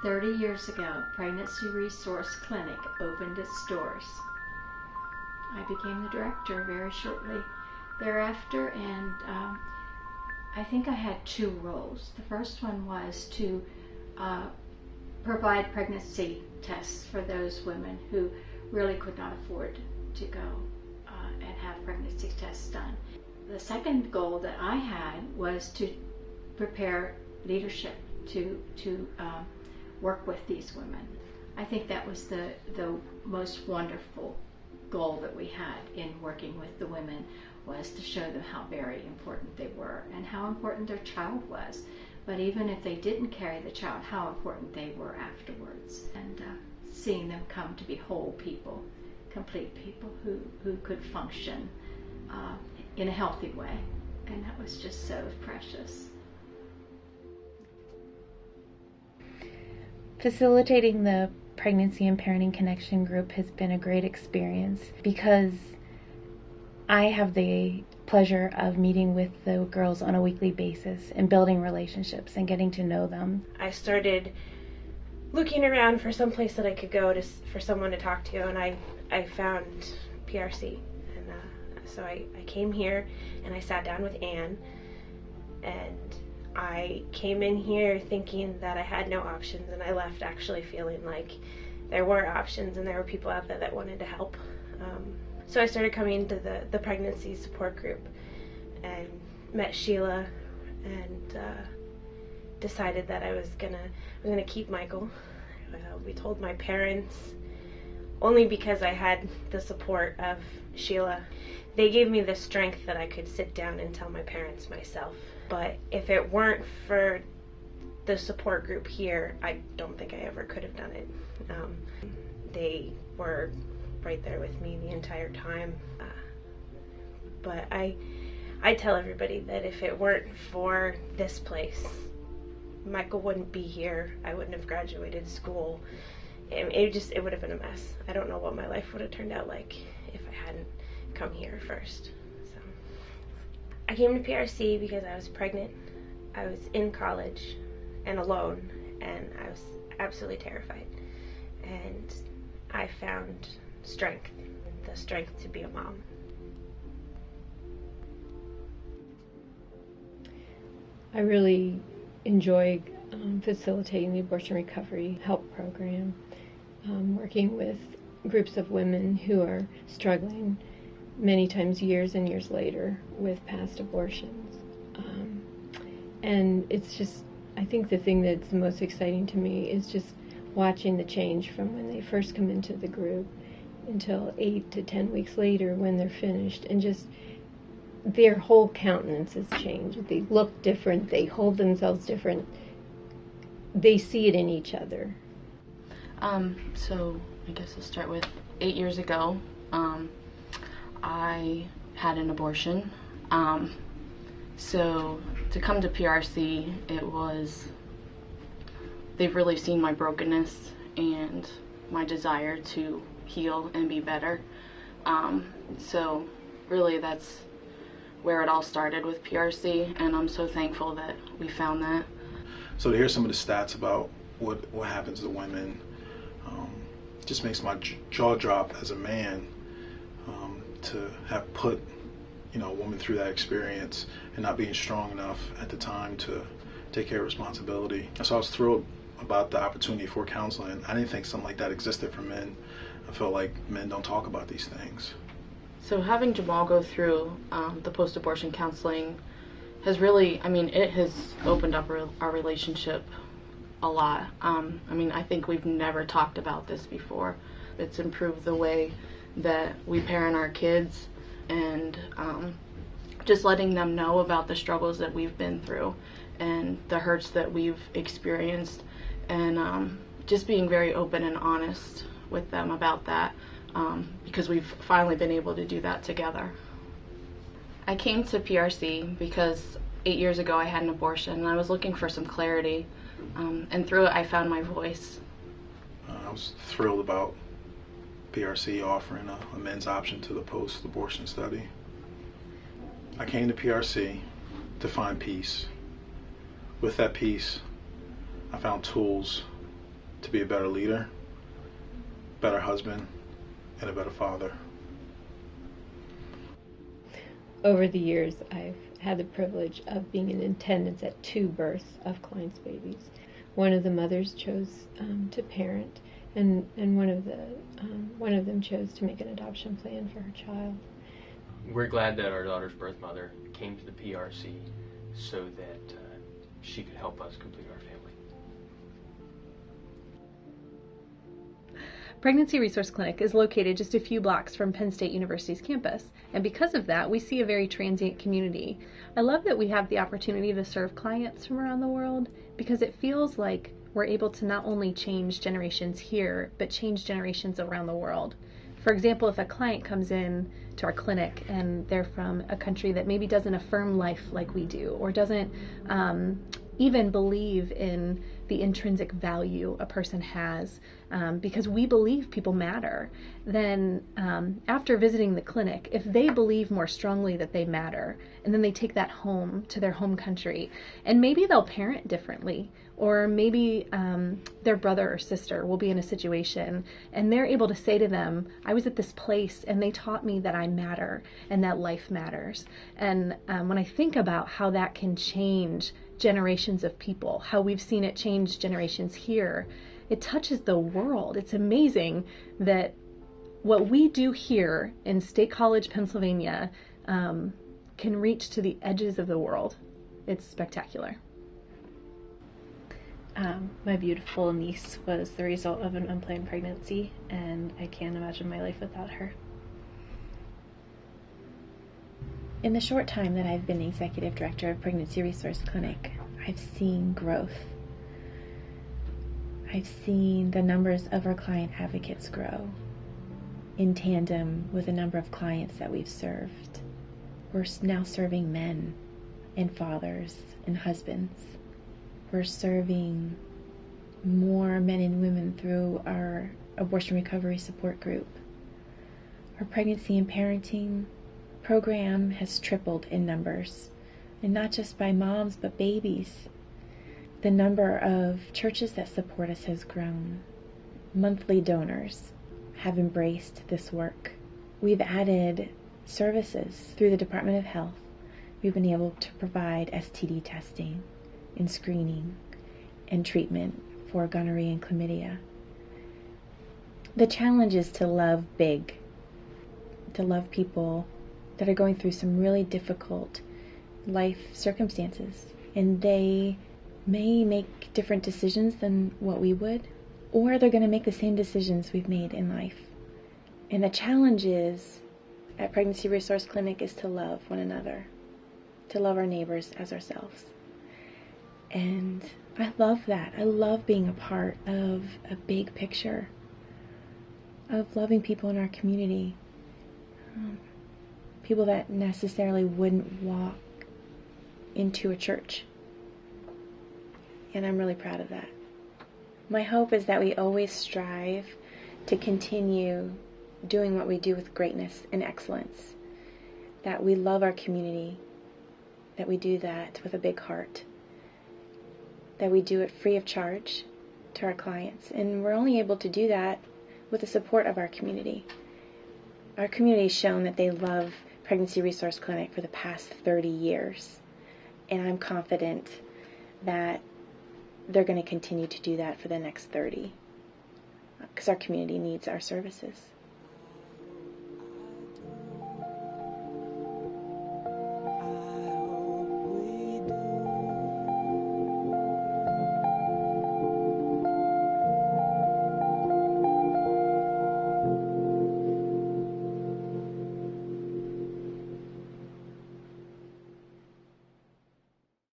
30 years ago, Pregnancy Resource Clinic opened its doors. I became the director very shortly thereafter, and I think I had two roles. The first one was to provide pregnancy tests for those women who really could not afford to go and have pregnancy tests done. The second goal that I had was to prepare leadership to work with these women. I think that was the most wonderful goal that we had in working with the women, was to show them how very important they were and how important their child was. But even if they didn't carry the child, how important they were afterwards. And seeing them come to be whole people, complete people who could function in a healthy way. And that was just so precious. Facilitating the Pregnancy and Parenting Connection group has been a great experience because I have the pleasure of meeting with the girls on a weekly basis and building relationships and getting to know them. I started looking around for some place that I could go for someone to talk to, and I found PRC. And so I came here and I sat down with Anne, and I came in here thinking that I had no options, and I left actually feeling like there were options and there were people out there that wanted to help. So I started coming to the pregnancy support group and met Sheila, and decided that I was gonna keep Michael. We told my parents only because I had the support of Sheila. They gave me the strength that I could sit down and tell my parents myself. But if it weren't for the support group here, I don't think I ever could have done it. They were right there with me the entire time. But I tell everybody that if it weren't for this place, Michael wouldn't be here. I wouldn't have graduated school. It would have been a mess. I don't know what my life would have turned out like if I hadn't come here first. So I came to PRC because I was pregnant. I was in college and alone, and I was absolutely terrified. And I found strength, the strength to be a mom. I really enjoy facilitating the abortion recovery help program, working with groups of women who are struggling many times years and years later with past abortions. And it's just, I think the thing that's the most exciting to me is just watching the change from when they first come into the group until 8 to 10 weeks later when they're finished, and just their whole countenance has changed. They look different, they hold themselves different, they see it in each other. So I guess I'll start with 8 years ago. I had an abortion. So to come to PRC, they've really seen my brokenness and my desire to heal and be better. So really that's where it all started with PRC, and I'm so thankful that we found that. So to hear some of the stats about what happens to women just makes my jaw drop as a man, to have put a woman through that experience and not being strong enough at the time to take care of responsibility. So I was thrilled about the opportunity for counseling. I didn't think something like that existed for men. I felt like men don't talk about these things. So having Jamal go through the post-abortion counseling has really, it has opened up our relationship a lot. I think we've never talked about this before. It's improved the way that we parent our kids, and just letting them know about the struggles that we've been through and the hurts that we've experienced, and just being very open and honest with them about that, because we've finally been able to do that together. I came to PRC because 8 years ago I had an abortion and I was looking for some clarity, and through it I found my voice. I was thrilled about PRC offering a men's option to the post-abortion study. I came to PRC to find peace. With that peace, I found tools to be a better leader, better husband, and a better father. Over the years, I've had the privilege of being in attendance at 2 births of clients' babies. One of the mothers chose to parent, and one of them chose to make an adoption plan for her child. We're glad that our daughter's birth mother came to the PRC so that she could help us complete our family. Pregnancy Resource Clinic is located just a few blocks from Penn State University's campus, and because of that, we see a very transient community. I love that we have the opportunity to serve clients from around the world because it feels like we're able to not only change generations here, but change generations around the world. For example, if a client comes in to our clinic and they're from a country that maybe doesn't affirm life like we do, or doesn't even believe in the intrinsic value a person has, because we believe people matter, then after visiting the clinic, if they believe more strongly that they matter, and then they take that home to their home country, and maybe they'll parent differently, or maybe their brother or sister will be in a situation and they're able to say to them, I was at this place and they taught me that I matter and that life matters. And when I think about how that can change generations of people, how we've seen it change generations here, it touches the world. It's amazing that what we do here in State College, Pennsylvania, can reach to the edges of the world. It's spectacular. My beautiful niece was the result of an unplanned pregnancy, and I can't imagine my life without her. In the short time that I've been Executive Director of Pregnancy Resource Clinic, I've seen growth. I've seen the numbers of our client advocates grow in tandem with the number of clients that we've served. We're now serving men and fathers and husbands. We're serving more men and women through our abortion recovery support group. Our pregnancy and parenting program has tripled in numbers, and not just by moms, but babies. The number of churches that support us has grown. Monthly donors have embraced this work. We've added services through the Department of Health. We've been able to provide STD testing and screening and treatment for gonorrhea and chlamydia. The challenge is to love big, to love people that are going through some really difficult life circumstances, and they may make different decisions than what we would, or they're going to make the same decisions we've made in life. And the challenge is at Pregnancy Resource Clinic is to love one another, to love our neighbors as ourselves. And I love that. I love being a part of a big picture of loving people in our community. People that necessarily wouldn't walk into a church. And I'm really proud of that. My hope is that we always strive to continue doing what we do with greatness and excellence. That we love our community. That we do that with a big heart. That we do it free of charge to our clients. And we're only able to do that with the support of our community. Our community has shown that they love Pregnancy Resource Clinic for the past 30 years. And I'm confident that they're going to continue to do that for the next 30. Because our community needs our services.